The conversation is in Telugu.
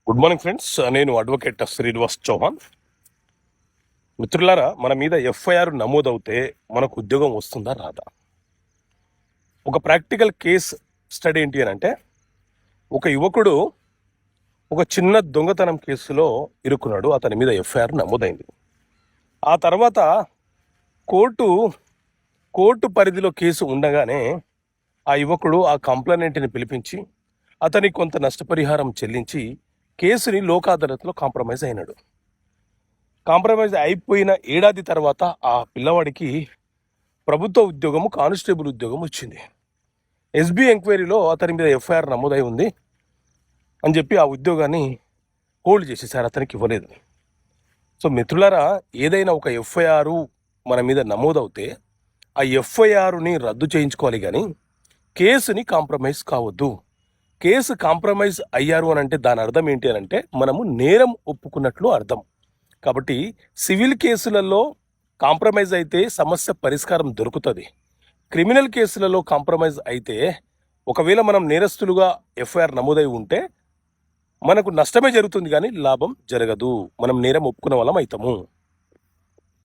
గుడ్ మార్నింగ్ ఫ్రెండ్స్, నేను అడ్వకేట్ శ్రీనివాస్ చౌహాన్. మిత్రులారా, మన మీద ఎఫ్ఐఆర్ నమోదవుతే మనకు ఉద్యోగం వస్తుందా రాదా? ఒక ప్రాక్టికల్ కేస్ స్టడీ ఏంటి అని అంటే, ఒక యువకుడు ఒక చిన్న దొంగతనం కేసులో ఇరుక్కున్నాడు. అతని మీద ఎఫ్ఐఆర్ నమోదైంది. ఆ తర్వాత కోర్టు పరిధిలో కేసు ఉండగానే ఆ యువకుడు ఆ కంప్లైనెంట్ని పిలిపించి అతనికి కొంత నష్టపరిహారం చెల్లించి కేసుని లోక్ అదాలత్లో కాంప్రమైజ్ అయినాడు. కాంప్రమైజ్ అయిపోయిన ఏడాది తర్వాత ఆ పిల్లవాడికి ప్రభుత్వ ఉద్యోగము, కానిస్టేబుల్ ఉద్యోగం వచ్చింది. ఎస్బీ ఎంక్వైరీలో అతని మీద ఎఫ్ఐఆర్ నమోదై ఉంది అని చెప్పి ఆ ఉద్యోగాన్ని హోల్డ్ చేసేసారు, అతనికి ఇవ్వలేదు. సో మిత్రులారా, ఏదైనా ఒక ఎఫ్ఐఆర్ మన మీద నమోదవుతే ఆ ఎఫ్ఐఆర్ని రద్దు చేయించుకోవాలి, కానీ కేసుని కాంప్రమైజ్ కావద్దు. కేసు కాంప్రమైజ్ అయ్యారు అని అంటే దాని అర్థం ఏంటి అని అంటే మనము నేరం ఒప్పుకున్నట్లు అర్థం. కాబట్టి సివిల్ కేసులలో కాంప్రమైజ్ అయితే సమస్య పరిష్కారం దొరుకుతుంది. క్రిమినల్ కేసులలో కాంప్రమైజ్ అయితే ఒకవేళ మనం నేరస్తులుగా ఎఫ్ఐఆర్ నమోదై ఉంటే మనకు నష్టమే జరుగుతుంది, కానీ లాభం జరగదు. మనం నేరం ఒప్పుకున్న వాళ్ళం అవుతాము.